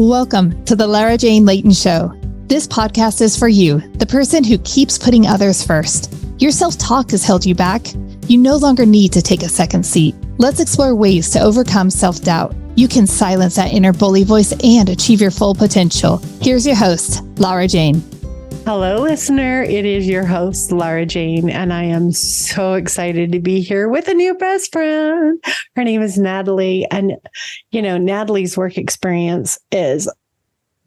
Welcome to the Lara Jane Layton Show. This podcast is for you, the person who keeps putting others first. Your self-talk has held you back. You no longer need to take a second seat. Let's explore ways to overcome self-doubt. You can silence that inner bully voice and achieve your full potential. Here's your host, Lara Jane. Hello, listener. It is your host, Lara Jane, and I am so excited to be here with a new best friend. Her name is Natalie. And, Natalie's work experience is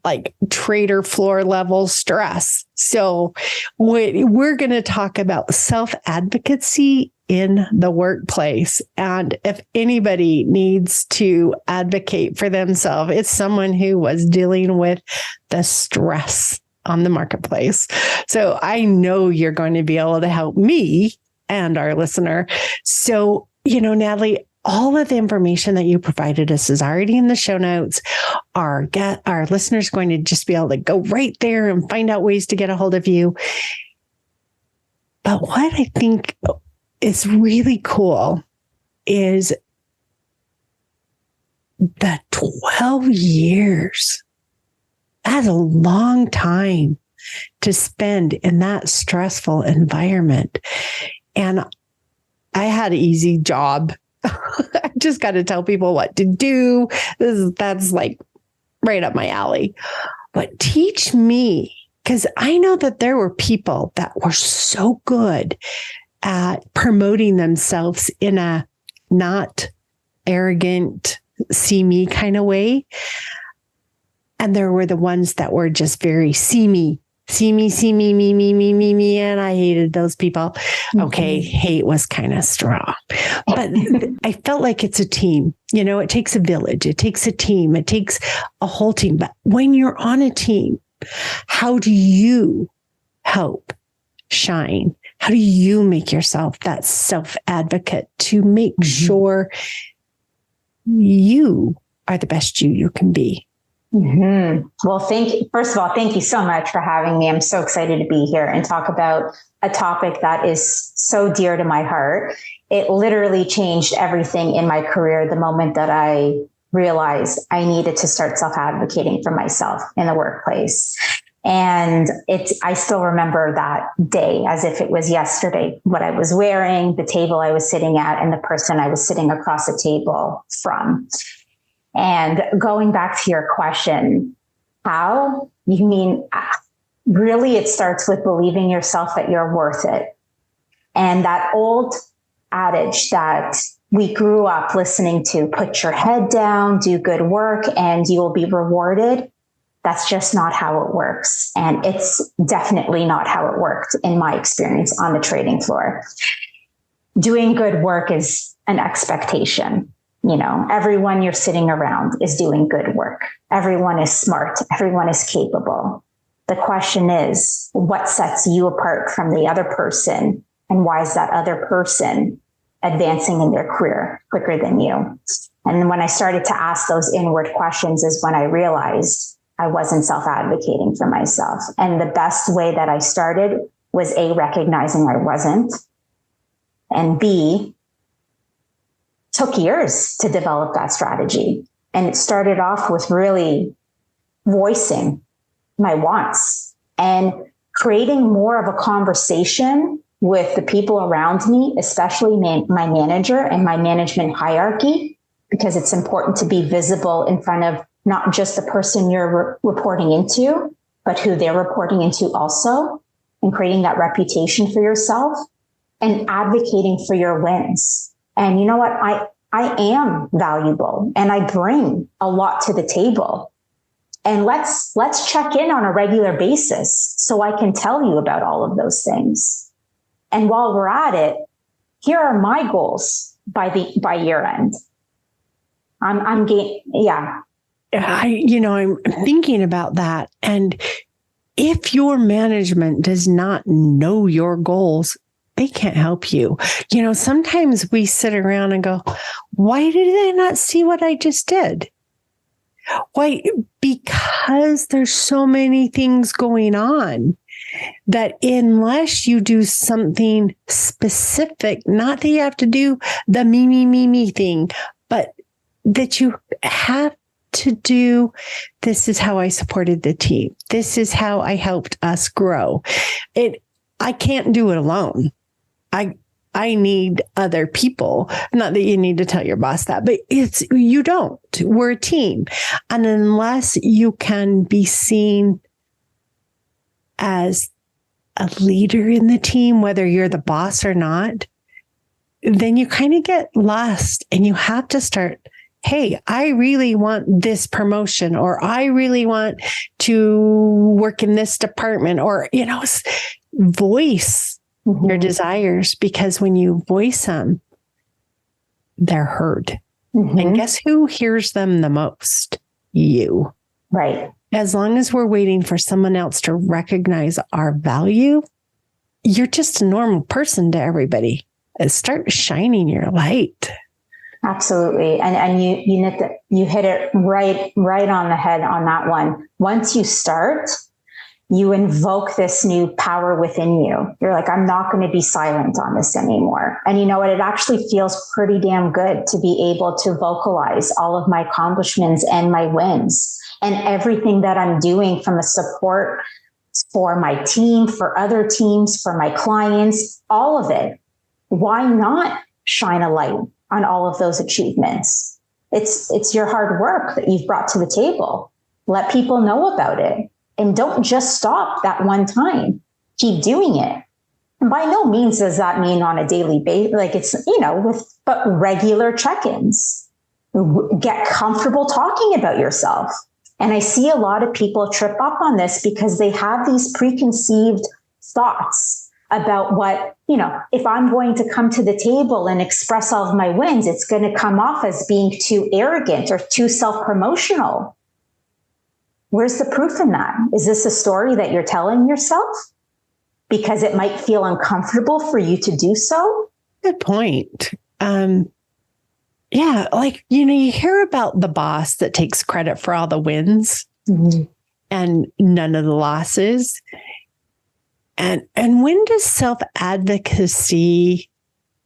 like trader floor level stress. So we're going to talk about self-advocacy in the workplace. And if anybody needs to advocate for themselves, it's someone who was dealing with the stress on the marketplace. So I know you're going to be able to help me and our listener. So, Natalie, all of the information that you provided us is already in the show notes. Our listeners are going to just be able to go right there and find out ways to get a hold of you. But what I think is really cool is the 12 years. That's a long time to spend in that stressful environment. And I had an easy job. I just got to tell people what to do. That's like right up my alley. But teach me, because I know that there were people that were so good at promoting themselves in a not arrogant, see me kind of way. And there were the ones that were just very see me, me. And I hated those people. Mm-hmm. Okay. Hate was kind of strong, but I felt like it's a team. It takes a village. It takes a team. It takes a whole team. But when you're on a team, how do you help shine? How do you make yourself that self-advocate to make sure you are the best you can be? Mm-hmm. Well, first of all, thank you so much for having me. I'm so excited to be here and talk about a topic that is so dear to my heart. It literally changed everything in my career the moment that I realized I needed to start self-advocating for myself in the workplace. And I still remember that day as if it was yesterday, what I was wearing, the table I was sitting at, and the person I was sitting across the table from. And going back to your question, how? You mean, really, it starts with believing yourself that you're worth it. And that old adage that we grew up listening to, put your head down, do good work, and you will be rewarded. That's just not how it works. And it's definitely not how it worked in my experience on the trading floor. Doing good work is an expectation. Everyone you're sitting around is doing good work. Everyone is smart. Everyone is capable. The question is, what sets you apart from the other person? And why is that other person advancing in their career quicker than you? And when I started to ask those inward questions is when I realized I wasn't self-advocating for myself. And the best way that I started was A, recognizing I wasn't, and B, took years to develop that strategy. And it started off with really voicing my wants and creating more of a conversation with the people around me, especially my manager and my management hierarchy, because it's important to be visible in front of not just the person you're reporting into, but who they're reporting into also, and creating that reputation for yourself and advocating for your wins. And you know what? I am valuable and I bring a lot to the table. And let's check in on a regular basis so I can tell you about all of those things. And while we're at it, here are my goals by year end. I'm thinking about that. And if your management does not know your goals, they can't help you. Sometimes we sit around and go, why did they not see what I just did? Why? Because there's so many things going on that unless you do something specific, not that you have to do the me thing, but that you have to do. This is how I supported the team. This is how I helped us grow. I can't do it alone. I need other people. Not that you need to tell your boss that, but you don't. We're a team. And unless you can be seen as a leader in the team, whether you're the boss or not, then you kind of get lost and you have to start, hey, I really want this promotion, or I really want to work in this department, or, voice your desires, because when you voice them, they're heard. And guess who hears them the most? You. Right. As long as we're waiting for someone else to recognize our value, you're just a normal person to everybody. Start shining your light. Absolutely. And you hit it right on the head on that one. Once you start, you invoke this new power within you. You're like, I'm not going to be silent on this anymore. And you know what? It actually feels pretty damn good to be able to vocalize all of my accomplishments and my wins and everything that I'm doing from a support for my team, for other teams, for my clients, all of it. Why not shine a light on all of those achievements? It's your hard work that you've brought to the table. Let people know about it. And don't just stop that one time. Keep doing it. And by no means does that mean on a daily basis, like it's, but regular check-ins. Get comfortable talking about yourself. And I see a lot of people trip up on this because they have these preconceived thoughts about what, if I'm going to come to the table and express all of my wins, it's going to come off as being too arrogant or too self-promotional. Where's the proof in that? Is this a story that you're telling yourself because it might feel uncomfortable for you to do so? Good point. You hear about the boss that takes credit for all the wins and none of the losses. And when does self-advocacy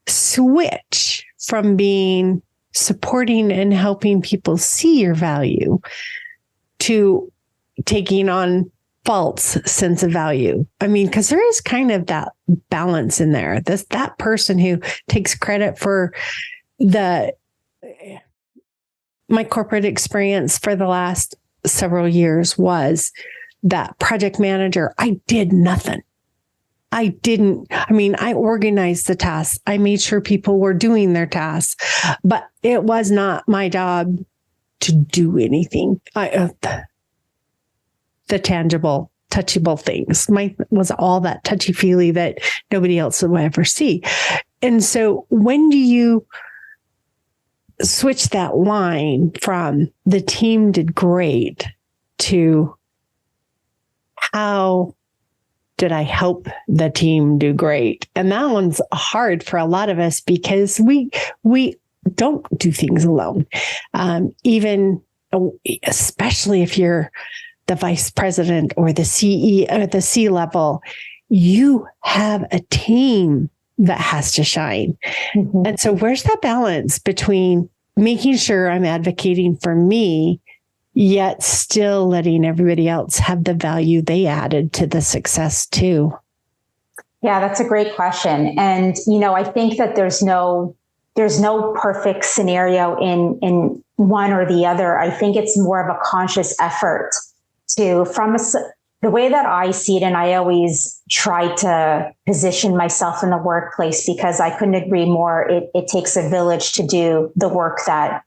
switch from being supporting and helping people see your value to taking on false sense of value? I mean, because there is kind of that balance in there. That person who takes credit for my corporate experience for the last several years was that project manager. I did nothing. I organized the tasks. I made sure people were doing their tasks, but it was not my job to do anything. The tangible, touchable things. Mine was all that touchy-feely that nobody else would ever see. And so when do you switch that line from the team did great to how did I help the team do great? And that one's hard for a lot of us because we don't do things alone. Especially if you're the vice president or the CEO or the C-level, you have a team that has to shine. And so where's that balance between making sure I'm advocating for me, yet still letting everybody else have the value they added to the success too? Yeah, that's a great question. And, I think that there's no perfect scenario in one or the other. I think it's more of a conscious effort the way that I see it, and I always try to position myself in the workplace because I couldn't agree more. It takes a village to do the work that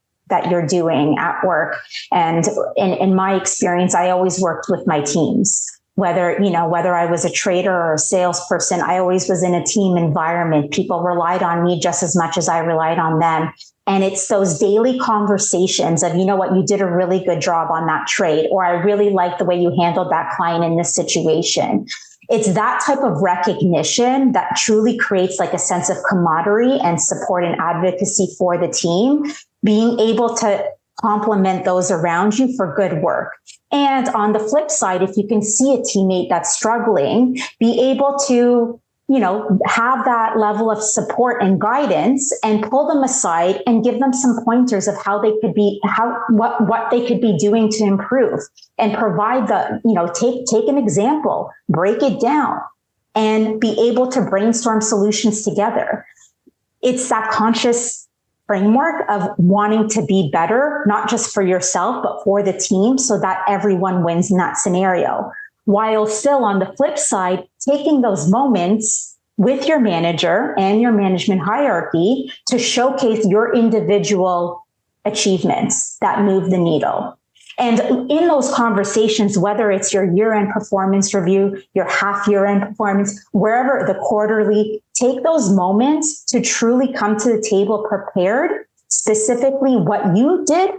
you're doing at work. And in my experience, I always worked with my teams. Whether I was a trader or a salesperson, I always was in a team environment. People relied on me just as much as I relied on them. And it's those daily conversations of, you did a really good job on that trade, or I really like the way you handled that client in this situation. It's that type of recognition that truly creates like a sense of camaraderie and support and advocacy for the team, being able to compliment those around you for good work. And on the flip side, if you can see a teammate that's struggling, be able to, have that level of support and guidance, and pull them aside and give them some pointers of how they could be, what they could be doing to improve, and provide take an example, break it down, and be able to brainstorm solutions together. It's that conscious framework of wanting to be better, not just for yourself, but for the team, so that everyone wins in that scenario. While still on the flip side, taking those moments with your manager and your management hierarchy to showcase your individual achievements that move the needle. And in those conversations, whether it's your year-end performance review, your half-year-end performance, wherever, the quarterly, take those moments to truly come to the table prepared, specifically what you did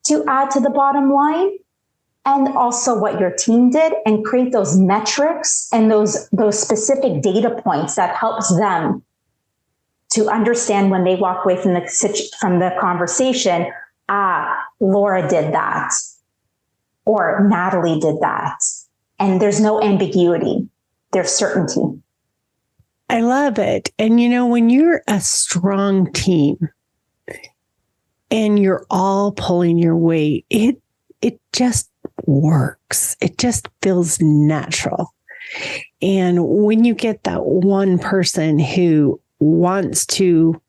to add to the bottom line, and also what your team did, and create those metrics and those specific data points that helps them to understand when they walk away from the conversation, Laura did that, or Natalie did that. And there's no ambiguity. There's certainty. I love it. And when you're a strong team and you're all pulling your weight, it just works. It just feels natural. And when you get that one person who wants to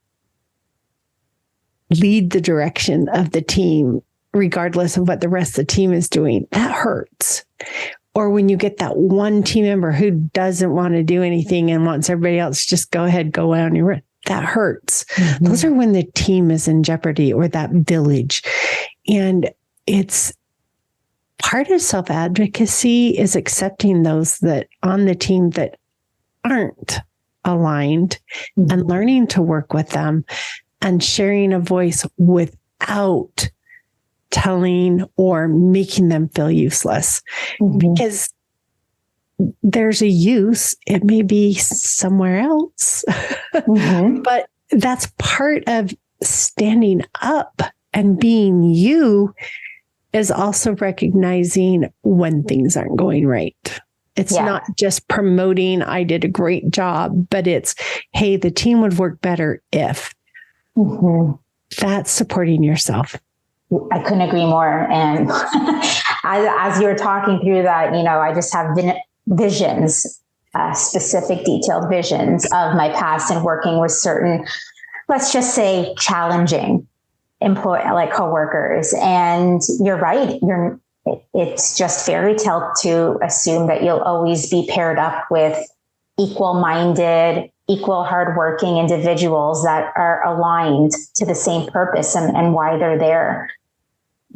lead the direction of the team, regardless of what the rest of the team is doing, that hurts. Or when you get that one team member who doesn't want to do anything and wants everybody else to just go ahead, go on your run, that hurts. Mm-hmm. Those are when the team is in jeopardy, or that village. And it's part of self-advocacy is accepting those that on the team that aren't aligned, mm-hmm. and learning to work with them and sharing a voice without telling or making them feel useless. Mm-hmm. Because there's a use, it may be somewhere else, mm-hmm. but that's part of standing up and being you, is also recognizing when things aren't going right. It's not just promoting, I did a great job, but it's, hey, the team would work better if. Mm-hmm. That's supporting yourself. I couldn't agree more. And as you were talking through that, I just have visions, specific detailed visions of my past and working with certain, let's just say, challenging coworkers. And you're right. It's just fairy tale to assume that you'll always be paired up with equal-minded, equal hardworking individuals that are aligned to the same purpose and why they're there.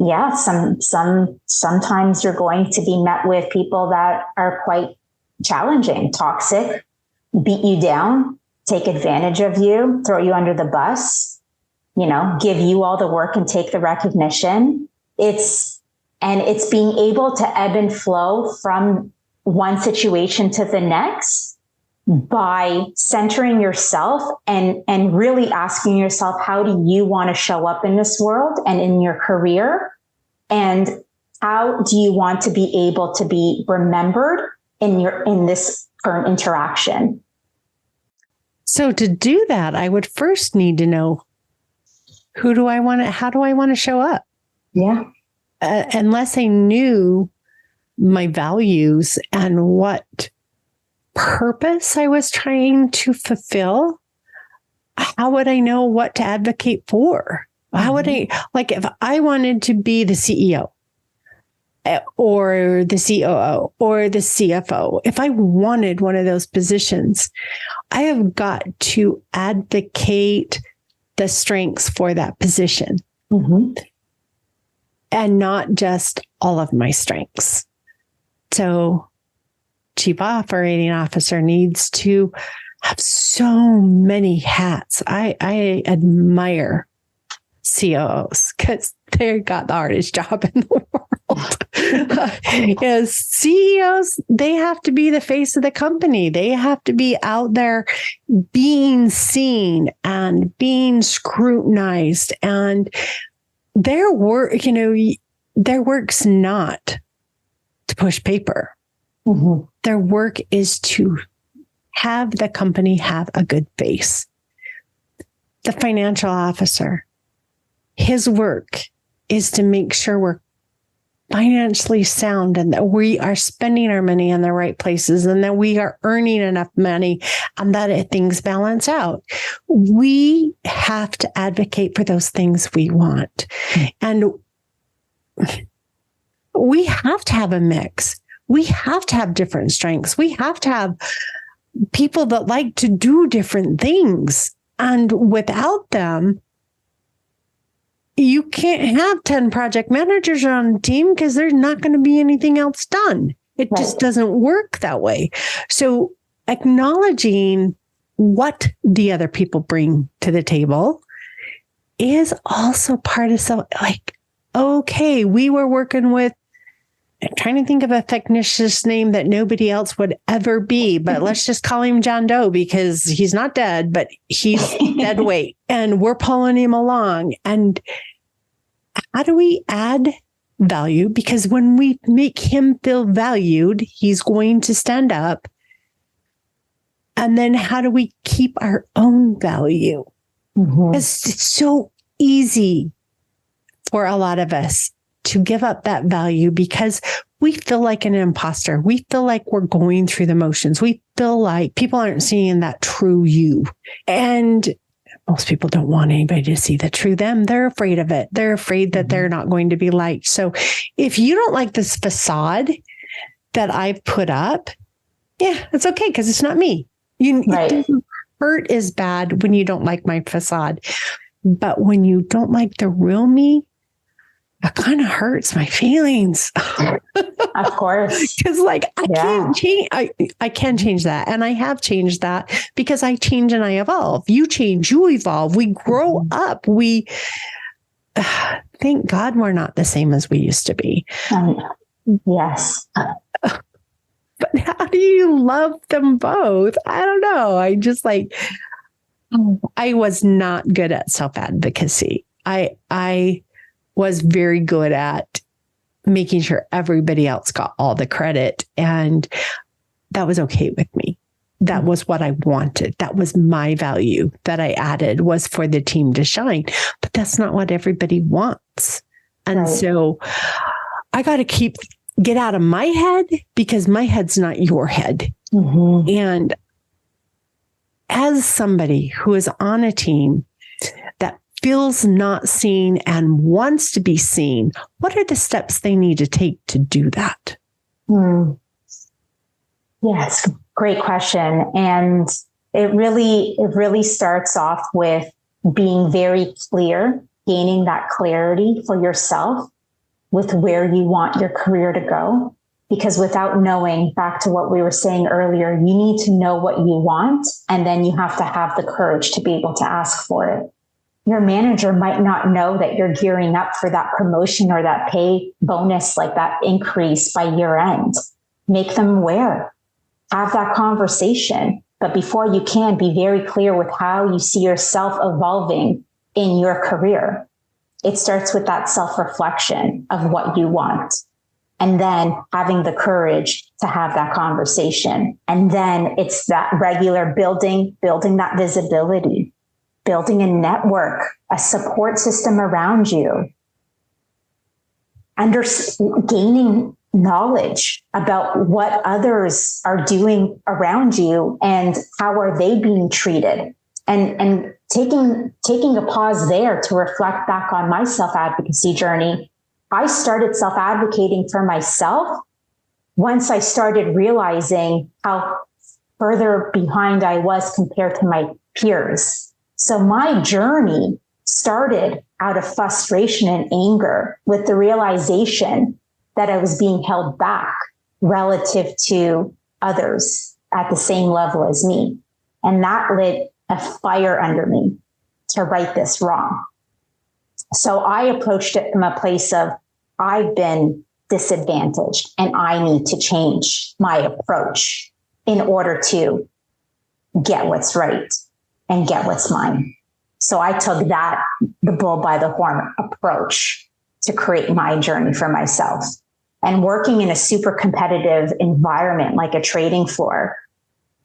Yeah, sometimes you're going to be met with people that are quite challenging, toxic, beat you down, take advantage of you, throw you under the bus, give you all the work and take the recognition. It's being able to ebb and flow from one situation to the next by centering yourself and really asking yourself, how do you want to show up in this world and in your career? And how do you want to be able to be remembered in this current interaction? So to do that, I would first need to know, how do I want to show up? Yeah. Unless I knew my values and what purpose I was trying to fulfill, how would I know what to advocate for? How would I, if I wanted to be the CEO or the COO or the CFO, if I wanted one of those positions, I have got to advocate the strengths for that position. Mm-hmm. And not just all of my strengths. So chief operating officer needs to have so many hats. I admire COOs because they got the hardest job in the world. As CEOs, they have to be the face of the company. They have to be out there being seen and being scrutinized, and their work, their work's not to push paper. Mm-hmm. Their work is to have the company have a good face. The financial officer, his work is to make sure we're financially sound and that we are spending our money in the right places and that we are earning enough money and that things balance out. We have to advocate for those things we want. And we have to have a mix. We have to have different strengths. We have to have people that like to do different things. And without them, you can't have 10 project managers on a team because there's not going to be anything else done. It just doesn't work that way. So acknowledging what the other people bring to the table is also part of okay, we were working with, I'm trying to think of a fictitious name that nobody else would ever be, but let's just call him John Doe because he's not dead, but he's dead weight and we're pulling him along. And how do we add value? Because when we make him feel valued, he's going to stand up. And then how do we keep our own value? Because it's so easy for a lot of us to give up that value because we feel like an imposter. We feel like we're going through the motions. We feel like people aren't seeing that true you. And most people don't want anybody to see the true them. They're afraid of it. They're afraid that they're not going to be liked. So if you don't like this facade that I've put up, yeah, it's okay because it's not me. It doesn't hurt as bad when you don't like my facade. But when you don't like the real me, it kind of hurts my feelings. Of course. Because can't change. I can change that. And I have changed that because I change and I evolve. You change, you evolve. We grow up. We thank God we're not the same as we used to be. Yes. But how do you love them both? I don't know. I was not good at self-advocacy. I was very good at making sure everybody else got all the credit. And that was okay with me. That was what I wanted. That was my value that I added was for the team to shine. But that's not what everybody wants. And so I got to get out of my head because my head's not your head. And as somebody who is on a team that feels not seen and wants to be seen, what are the steps they need to take to do that? Yes, great question. And it really starts off with being very clear, gaining that clarity for yourself with where you want your career to go. Because without knowing, back to what we were saying earlier, you need to know what you want, and then you have to have the courage to be able to ask for it. Your manager might not know that you're gearing up for that promotion or that pay bonus, like that increase by year end. Make them aware. Have that conversation. But before you can, be very clear with how you see yourself evolving in your career. It starts with that self-reflection of what you want. And then having the courage to have that conversation. And then it's that regular building that visibility, building a network, a support system around you, gaining knowledge about what others are doing around you and how are they being treated. And taking a pause there to reflect back on my self-advocacy journey. I started self-advocating for myself once I started realizing how further behind I was compared to my peers. So my journey started out of frustration and anger with the realization that I was being held back relative to others at the same level as me. And that lit a fire under me to right this wrong. So I approached it from a place of, I've been disadvantaged and I need to change my approach in order to get what's right and get what's mine. So I took the bull by the horn approach to create my journey for myself. And working in a super competitive environment like a trading floor,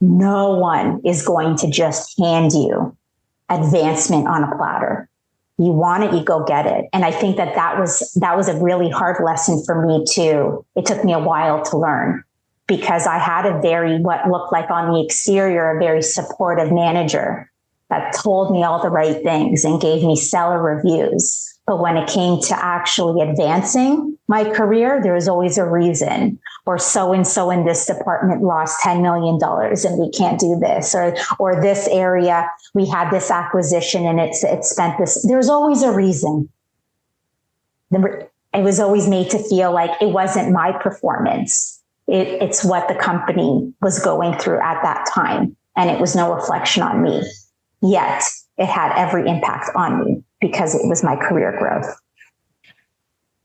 no one is going to just hand you advancement on a platter. You want it, you go get it. And I think that was a really hard lesson for me too. It took me a while to learn, because I had what looked like on the exterior, a very supportive manager that told me all the right things and gave me stellar reviews. But when it came to actually advancing my career, there was always a reason. Or so-and-so in this department lost $10 million and we can't do this. Or this area, we had this acquisition and it spent this. There's always a reason. It was always made to feel like it wasn't my performance. It's what the company was going through at that time. And it was no reflection on me. Yet it had every impact on me because it was my career growth.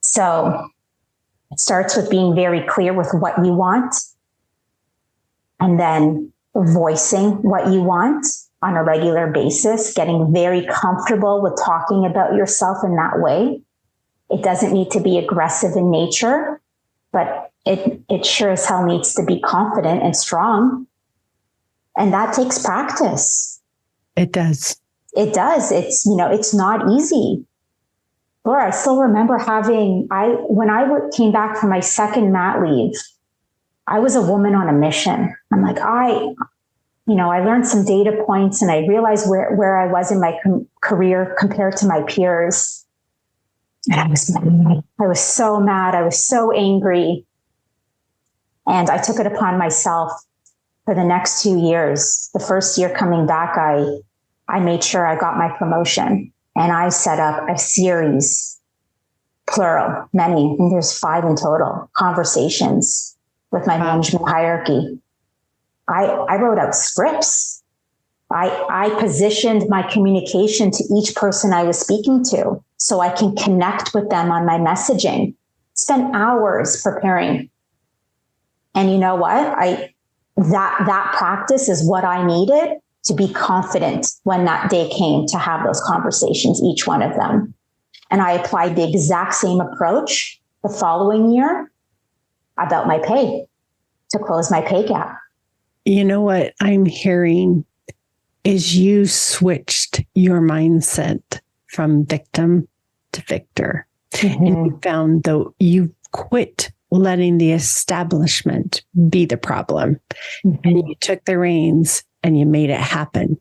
So it starts with being very clear with what you want, and then voicing what you want on a regular basis, getting very comfortable with talking about yourself in that way. It doesn't need to be aggressive in nature, but it sure as hell needs to be confident and strong. And that takes practice. It does. It does. It's not easy. Laura, I still remember when I came back from my second mat leave, I was a woman on a mission. I'm like, I learned some data points and I realized where I was in my career compared to my peers. And I was mad. I was so mad. I was so angry. And I took it upon myself for the next 2 years. The first year coming back, I made sure I got my promotion, and I set up a series, plural, many, I think there's 5 in total, conversations with my management hierarchy. I wrote out scripts. I positioned my communication to each person I was speaking to so I can connect with them on my messaging. Spent hours preparing. And you know what? That practice is what I needed to be confident when that day came to have those conversations, each one of them. And I applied the exact same approach the following year about my pay to close my pay gap. You know what I'm hearing is you switched your mindset from victim to victor. Mm-hmm. And you found you quit letting the establishment be the problem. Mm-hmm. And you took the reins and you made it happen.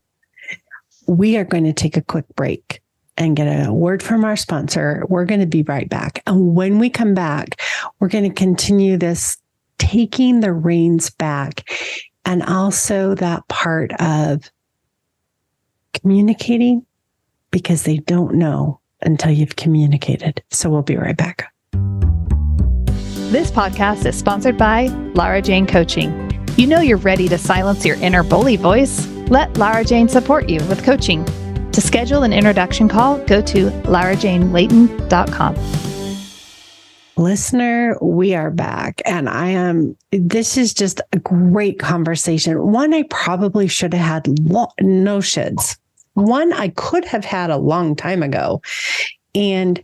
We are going to take a quick break and get a word from our sponsor. We're going to be right back. And when we come back, we're going to continue this taking the reins back, and also that part of communicating, because they don't know until you've communicated. So we'll be right back. This podcast is sponsored by Lara Jane Coaching. You know you're ready to silence your inner bully voice. Let Lara Jane support you with coaching. To schedule an introduction call, go to larajanelayton.com. Listener, we are back, and this is just a great conversation. One I probably should have had no shoulds. One I could have had a long time ago and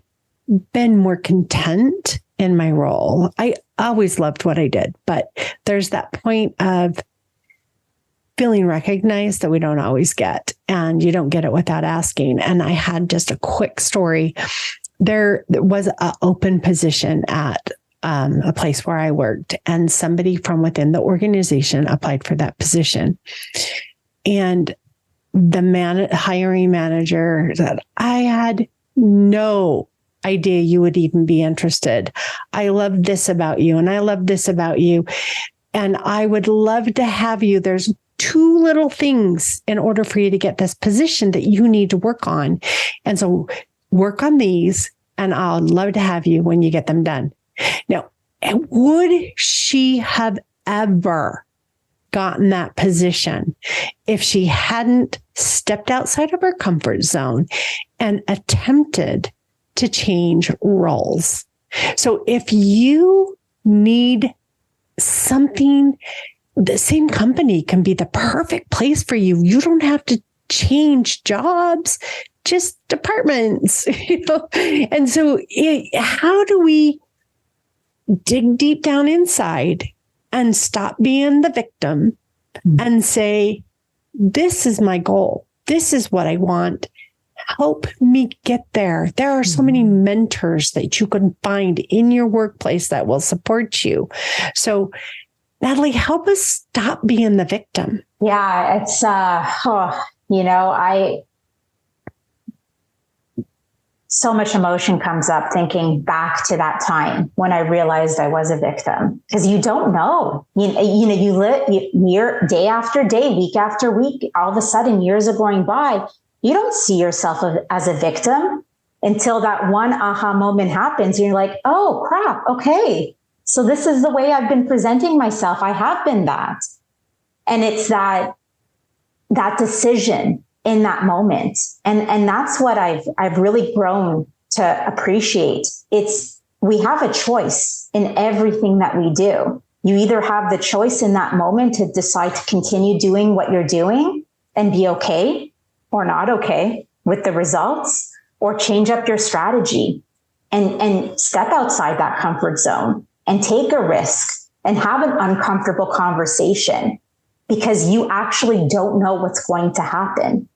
been more content in my role. I always loved what I did, but there's that point of feeling recognized that we don't always get, and you don't get it without asking. And I had just a quick story. There was an open position at a place where I worked, and somebody from within the organization applied for that position. And the hiring manager said, I had no idea you would even be interested. I love this about you, and I love this about you, and I would love to have you. There's 2 little things in order for you to get this position that you need to work on. And so work on these, and I'd love to have you when you get them done. Now, would she have ever gotten that position if she hadn't stepped outside of her comfort zone and attempted to change roles? So if you need something, the same company can be the perfect place for you. You don't have to change jobs, just departments. And so how do we dig deep down inside and stop being the victim and say, this is my goal. This is what I want. Help me get there. There are so many mentors that you can find in your workplace that will support you. So, Natalie, help us stop being the victim. Yeah, it's, so much emotion comes up thinking back to that time when I realized I was a victim, because you don't know, you live day after day, week after week, all of a sudden years are going by. You don't see yourself as a victim until that one aha moment happens. And you're like, oh crap. Okay. So this is the way I've been presenting myself. I have been that. And it's that decision in that moment. And that's what I've really grown to appreciate. We have a choice in everything that we do. You either have the choice in that moment to decide to continue doing what you're doing and be okay or not okay with the results, or change up your strategy and step outside that comfort zone and take a risk and have an uncomfortable conversation, because you actually don't know what's going to happen.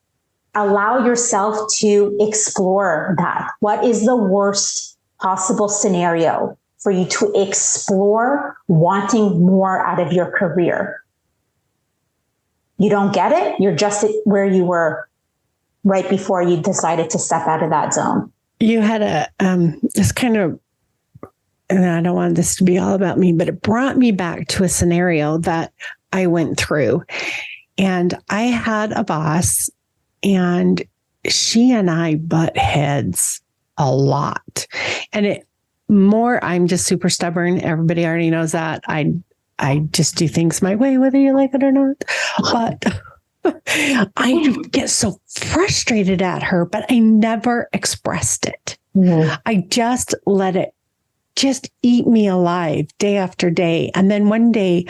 Allow yourself to explore that. What is the worst possible scenario for you to explore wanting more out of your career? You don't get it. You're just where you were right before you decided to step out of that zone. You had this kind of, and I don't want this to be all about me, but it brought me back to a scenario that I went through. And I had a boss, and she and I butt heads a lot. And I'm just super stubborn. Everybody already knows that. I just do things my way, whether you like it or not. But I get so frustrated at her, but I never expressed it. Mm-hmm. I just let it just eat me alive day after day. And then one day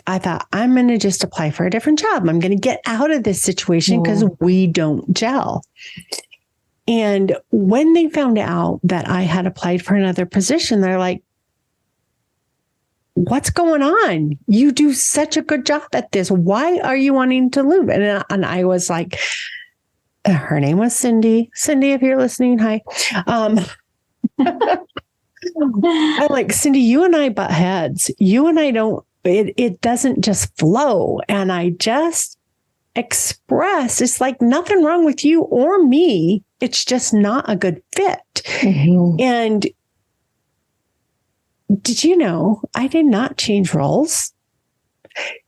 I thought, I'm going to just apply for a different job. I'm going to get out of this situation because we don't gel. And when they found out that I had applied for another position, they're like, what's going on? You do such a good job at this. Why are you wanting to leave? And I was like, her name was Cindy. Cindy, if you're listening, hi. I'm like, Cindy, you and I butt heads. You and I don't, it doesn't just flow. And I just express, it's like nothing wrong with you or me. It's just not a good fit. Mm-hmm. And did you know I did not change roles?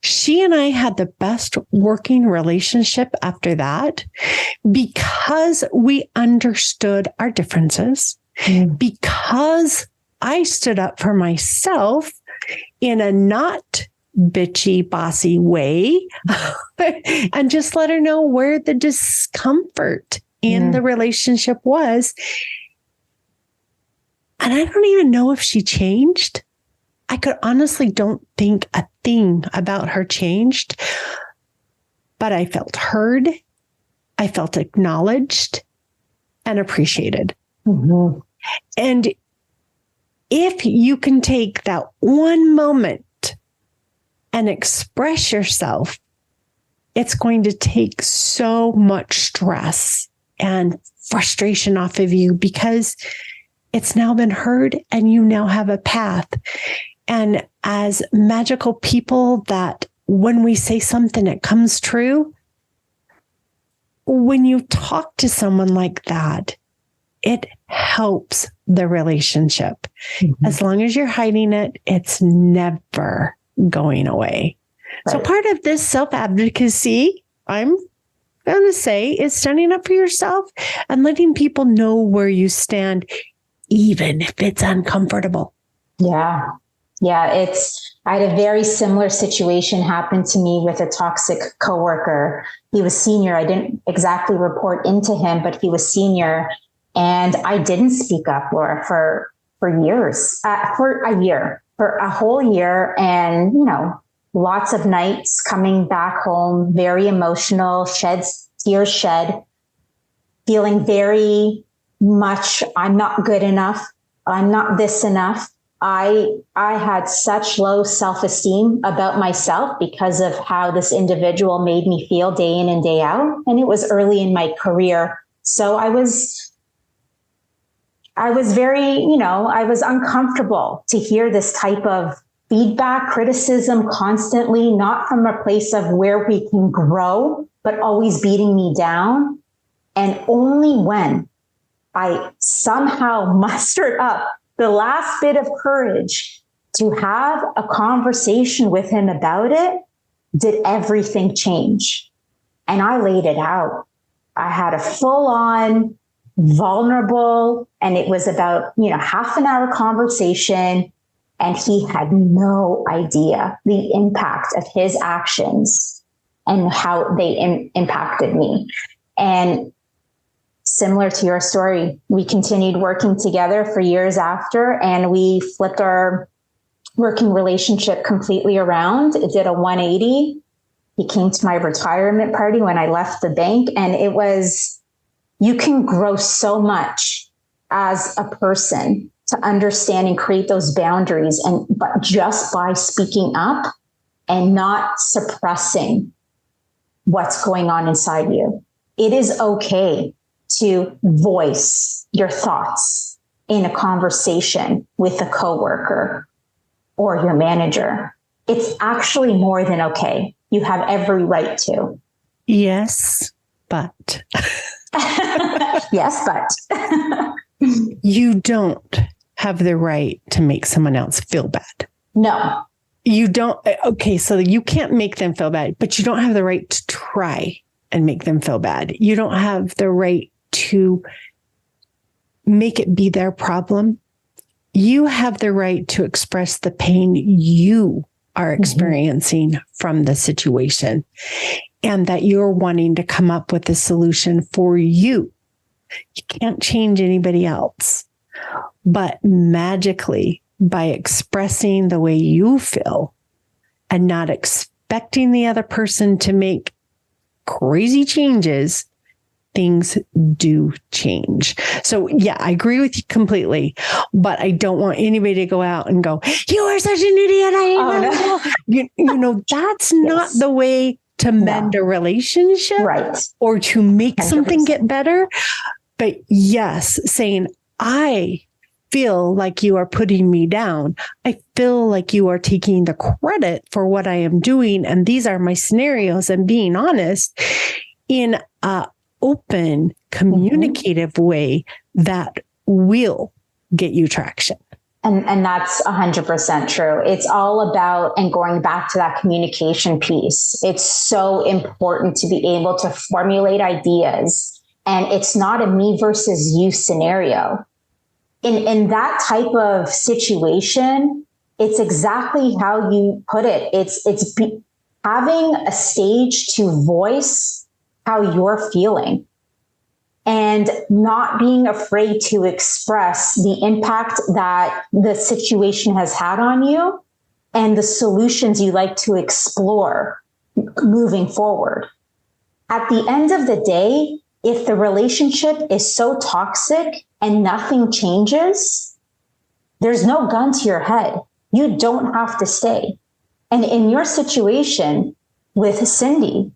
She and I had the best working relationship after that because we understood our differences, because I stood up for myself in a not bitchy, bossy way and just let her know where the discomfort in the relationship was. And I don't even know if she changed. I could honestly don't think a thing about her changed, but I felt heard. I felt acknowledged and appreciated. Mm-hmm. And if you can take that one moment and express yourself, it's going to take so much stress and frustration off of you because it's now been heard and you now have a path. And as magical people that when we say something, it comes true. When you talk to someone like that, it helps the relationship. Mm-hmm. As long as you're hiding it, it's never going away. Right. So part of this self-advocacy, I'm going to say, is standing up for yourself and letting people know where you stand, even if it's uncomfortable. Yeah. Yeah. I had a very similar situation happen to me with a toxic coworker. He was senior. I didn't exactly report into him, but he was senior. And I didn't speak up, Laura, for years, for a whole year. And, lots of nights coming back home, very emotional, tears shed, feeling very much, I'm not good enough. I'm not this enough. I had such low self-esteem about myself because of how this individual made me feel day in and day out. And it was early in my career. So I was very, I was uncomfortable to hear this type of feedback, criticism constantly, not from a place of where we can grow, but always beating me down. And only when I somehow mustered up the last bit of courage to have a conversation with him about it, did everything change. And I laid it out. I had a full-on vulnerable, and it was about, half an hour conversation. And he had no idea the impact of his actions and how they impacted me. And similar to your story, we continued working together for years after, and we flipped our working relationship completely around. It did a 180. He came to my retirement party when I left the bank, and it was, you can grow so much as a person to understand and create those boundaries, but just by speaking up and not suppressing what's going on inside you. It is okay to voice your thoughts in a conversation with a coworker or your manager. It's actually more than okay. You have every right to. Yes, but. Yes, but. You don't have the right to make someone else feel bad. No. You don't. Okay, so you can't make them feel bad, but you don't have the right to try and make them feel bad. You don't have the right to make it be their problem. You have the right to express the pain you are experiencing from the situation, and that you're wanting to come up with a solution for you. You can't change anybody else, but magically, by expressing the way you feel and not expecting the other person to make crazy changes, things do change. So yeah, I agree with you completely, but I don't want anybody to go out and go, "You are such an idiot." That's not the way to mend a relationship, right? Or to make 100%. Something get better. But yes, saying, "I feel like you are putting me down. I feel like you are taking the credit for what I am doing. And these are my scenarios," and being honest in a open, communicative way that will get you traction. And that's 100% true. It's all about, and going back to that communication piece, it's so important to be able to formulate ideas. And it's not a me versus you scenario. In that type of situation, it's exactly how you put it. It's having a stage to voice how you're feeling and not being afraid to express the impact that the situation has had on you and the solutions you like to explore moving forward. At the end of the day, if the relationship is so toxic and nothing changes, there's no gun to your head. You don't have to stay. And in your situation with Cindy,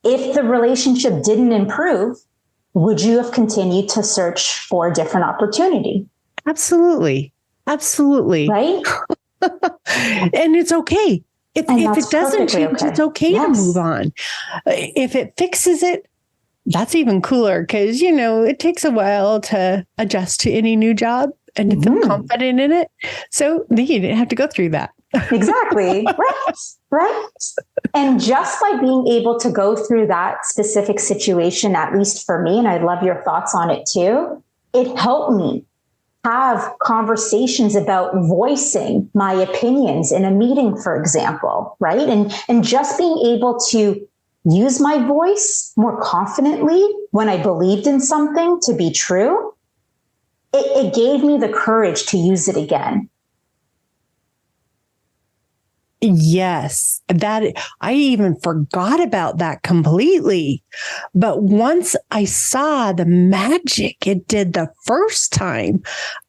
if the relationship didn't improve, would you have continued to search for a different opportunity? Absolutely. Absolutely. Right? And it's okay. If it doesn't change, it's okay to move on. If it fixes it, that's even cooler, because, it takes a while to adjust to any new job and to feel confident in it. So you didn't have to go through that. Exactly. Right. And just by being able to go through that specific situation, at least for me, and I'd love your thoughts on it too, it helped me have conversations about voicing my opinions in a meeting, for example, right? And just being able to use my voice more confidently when I believed in something to be true, it gave me the courage to use it again. Yes, that I even forgot about that completely. But once I saw the magic it did the first time,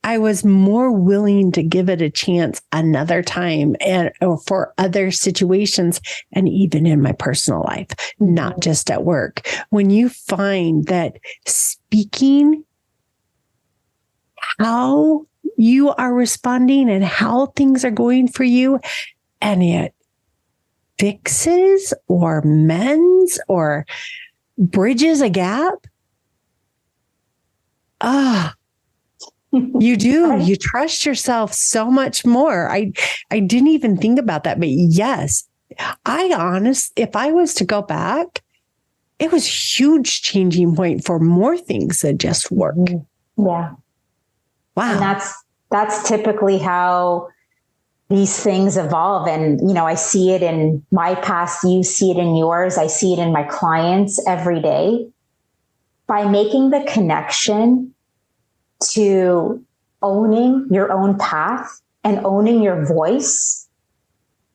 I was more willing to give it a chance another time or for other situations and even in my personal life, not just at work. When you find that speaking how you are responding and how things are going for you, and it fixes or mends or bridges a gap. You do. Right. You trust yourself so much more. I didn't even think about that. But yes, if I was to go back, it was a huge changing point for more things than just work. Yeah. Wow. And that's typically how these things evolve. And, I see it in my past. You see it in yours. I see it in my clients every day. By making the connection to owning your own path and owning your voice.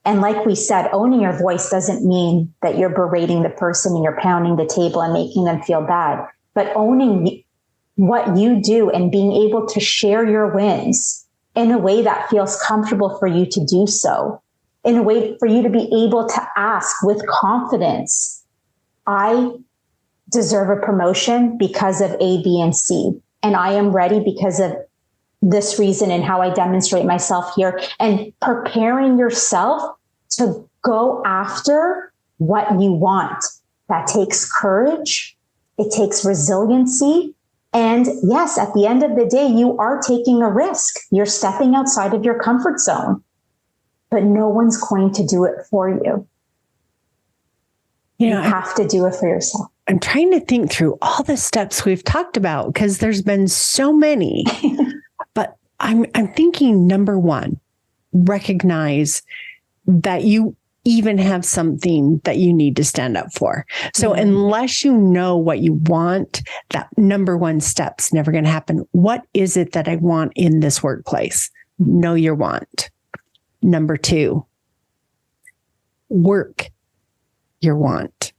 And like we said, owning your voice doesn't mean that you're berating the person and you're pounding the table and making them feel bad, but owning what you do and being able to share your wins in a way that feels comfortable for you to do so, in a way for you to be able to ask with confidence, I deserve a promotion because of A, B, and C. And I am ready because of this reason and how I demonstrate myself here, and preparing yourself to go after what you want. That takes courage. It takes resiliency. And yes, at the end of the day, you are taking a risk. You're stepping outside of your comfort zone, but no one's going to do it for you. You have to do it for yourself. I'm trying to think through all the steps we've talked about because there's been so many, but I'm thinking number one, recognize that you even have something that you need to stand up for. So unless you know what you want, that number one step's never going to happen. What is it that I want in this workplace? Know your want. Number two, work your want.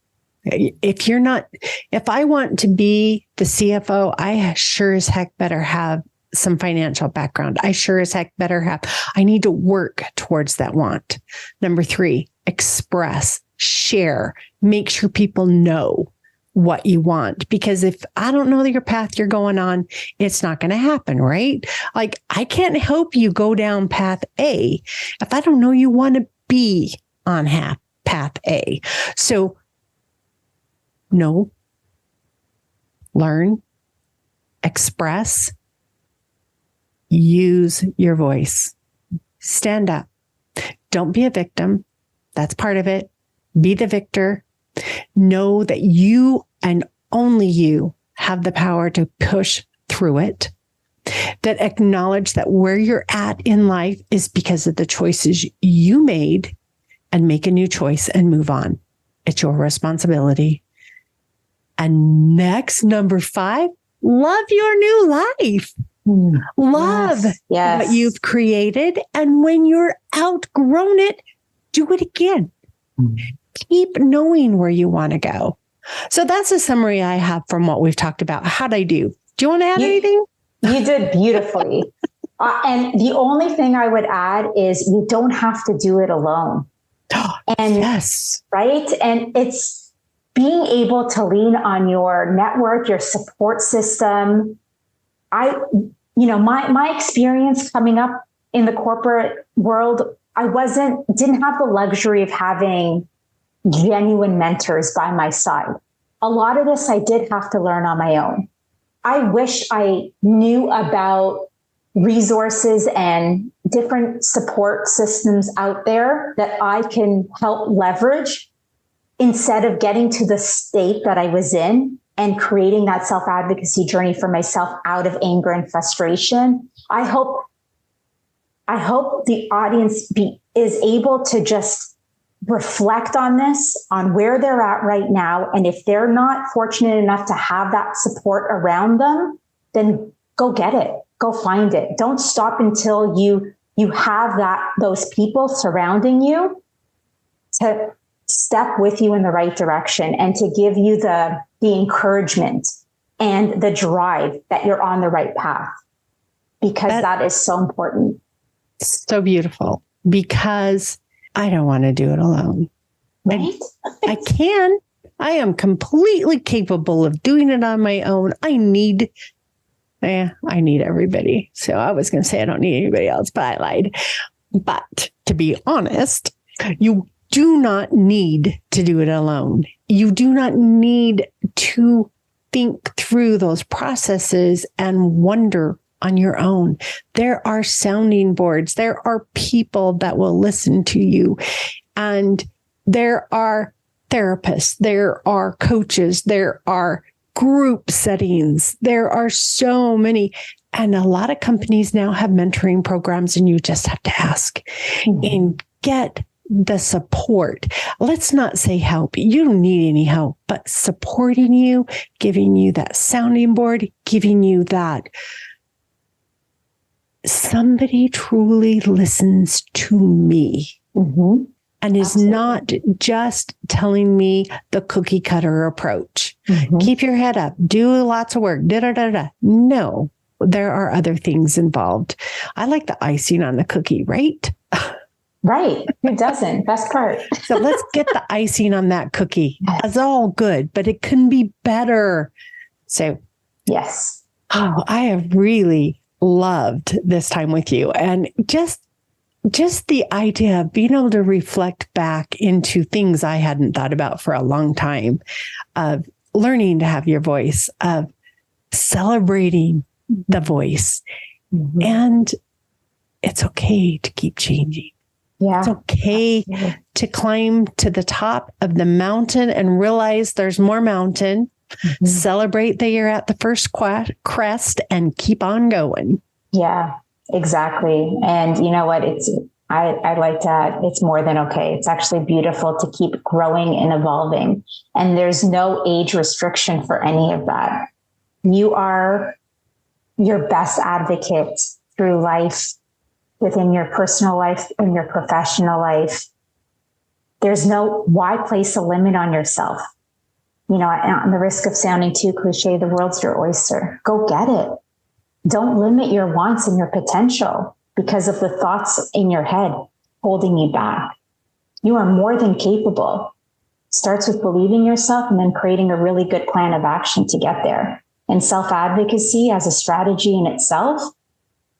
If I want to be the CFO, I sure as heck better have some financial background. I sure as heck I need to work towards that want. Number three, express, share, make sure people know what you want. Because if I don't know your path you're going on, it's not going to happen, right? Like I can't help you go down path A if I don't know you want to be on path A. So know, learn, express, use your voice. Stand up. Don't be a victim. That's part of it. Be the victor. Know that you and only you have the power to push through it. That acknowledge that where you're at in life is because of the choices you made, and make a new choice and move on. It's your responsibility. And next, number 5, love your new life. Love what you've created. And when you're outgrown it, do it again. Keep knowing where you want to go. So that's a summary I have from what we've talked about. How'd I do? Do you want to add anything? You did beautifully. And the only thing I would add is you don't have to do it alone. And yes. Right. And it's being able to lean on your network, your support system. My experience coming up in the corporate world, didn't have the luxury of having genuine mentors by my side. A lot of this I did have to learn on my own. I wish I knew about resources and different support systems out there that I can help leverage instead of getting to the state that I was in and creating that self-advocacy journey for myself out of anger and frustration. I hope the audience is able to just reflect on this, on where they're at right now. And if they're not fortunate enough to have that support around them, then go get it, go find it. Don't stop until you have those people surrounding you to step with you in the right direction and to give you the encouragement and the drive that you're on the right path, because that is so important. So beautiful, because I don't want to do it alone. Right? I can. I am completely capable of doing it on my own. I need everybody. So I was going to say I don't need anybody else, but I lied. But to be honest, you do not need to do it alone. You do not need to think through those processes and wonder on your own. There are sounding boards. There are people that will listen to you. And there are therapists. There are coaches. There are group settings. There are so many. And a lot of companies now have mentoring programs, and you just have to ask and get the support. Let's not say help. You don't need any help, but supporting you, giving you that sounding board, giving you that somebody truly listens to me. Mm-hmm. And is not just telling me the cookie cutter approach. Mm-hmm. Keep your head up, do lots of work, No, there are other things involved. I like the icing on the cookie, right? Right. Who doesn't? Best part. So let's get the icing on that cookie. It's all good, but it can be better. So, yes. Oh, I have really loved this time with you. And just the idea of being able to reflect back into things I hadn't thought about for a long time, of learning to have your voice, of celebrating the voice. Mm-hmm. And it's okay to keep changing. Yeah. It's okay to climb to the top of the mountain and realize there's more mountain. Mm-hmm. Celebrate that you're at the first crest and keep on going. Yeah. Exactly. And you know what? I like that. It's more than okay. It's actually beautiful to keep growing and evolving. And there's no age restriction for any of that. You are your best advocate through life, within your personal life, in your professional life. There's why place a limit on yourself? You know, on the risk of sounding too cliche, the world's your oyster. Go get it. Don't limit your wants and your potential because of the thoughts in your head holding you back. You are more than capable. It starts with believing yourself and then creating a really good plan of action to get there. And self-advocacy as a strategy in itself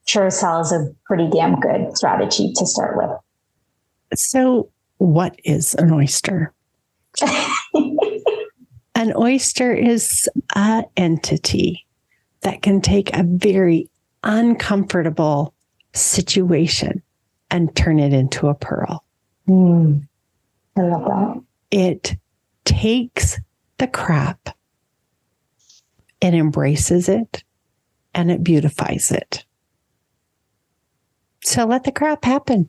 sure as hell is a pretty damn good strategy to start with. So what is an oyster? An oyster is an entity that can take a very uncomfortable situation and turn it into a pearl. I love that. It takes the crap, it embraces it, and it beautifies it. So let the crap happen.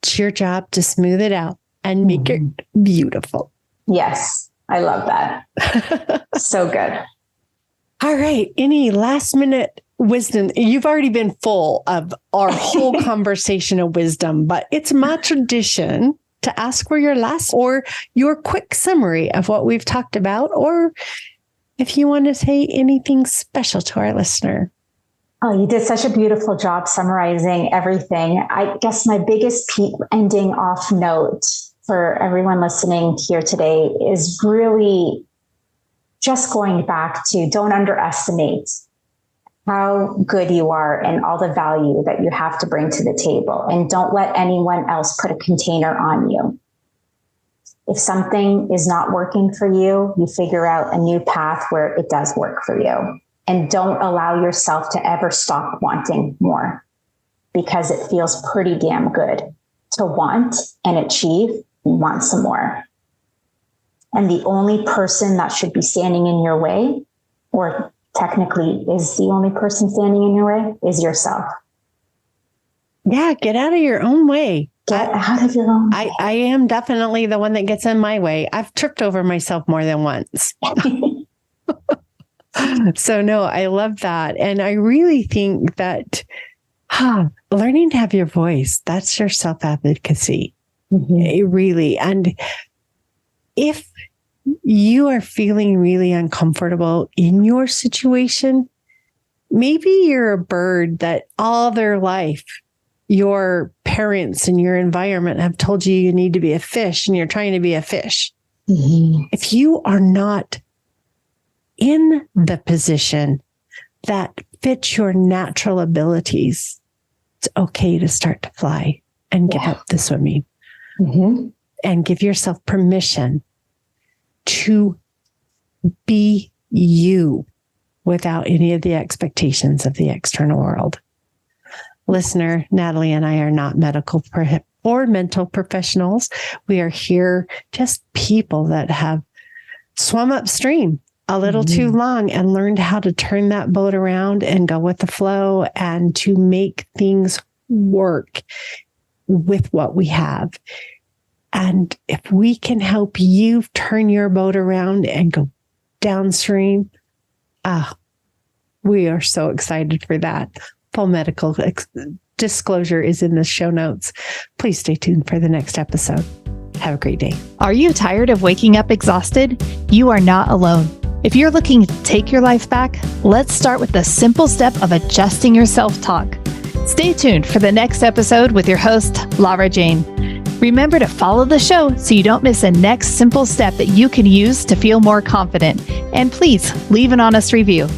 It's your job to smooth it out and make it beautiful. Yes, I love that. So good. All right. Any last minute wisdom? You've already been full of our whole conversation of wisdom, but it's my tradition to ask for your last or your quick summary of what we've talked about, or if you want to say anything special to our listener. Oh, you did such a beautiful job summarizing everything. I guess my biggest ending off note for everyone listening here today is really just going back to don't underestimate how good you are and all the value that you have to bring to the table. And don't let anyone else put a container on you. If something is not working for you, you figure out a new path where it does work for you. And don't allow yourself to ever stop wanting more, because it feels pretty damn good to want and achieve and want some more. And the only person that should be standing in your way, or technically is the only person standing in your way, is yourself. Yeah, get out of your own way. Get out of your own way. I am definitely the one that gets in my way. I've tripped over myself more than once. So no, I love that. And I really think that learning to have your voice, that's your self-advocacy. Really. And if you are feeling really uncomfortable in your situation, maybe you're a bird that all their life, your parents and your environment have told you you need to be a fish and you're trying to be a fish. If you are not in the position that fits your natural abilities, it's okay to start to fly and give up the swimming and give yourself permission to be you without any of the expectations of the external world. Listener, Natalie and I are not medical or mental professionals. We are here just people that have swum upstream a little too long and learned how to turn that boat around and go with the flow and to make things work with what we have. And if we can help you turn your boat around and go downstream, we are so excited for that. Full medical disclosure is in the show notes. Please stay tuned for the next episode. Have a great day. Are you tired of waking up exhausted? You are not alone. If you're looking to take your life back, let's start with the simple step of adjusting your self-talk. Stay tuned for the next episode with your host, Lara Jane. Remember to follow the show so you don't miss a next simple step that you can use to feel more confident. And please leave an honest review.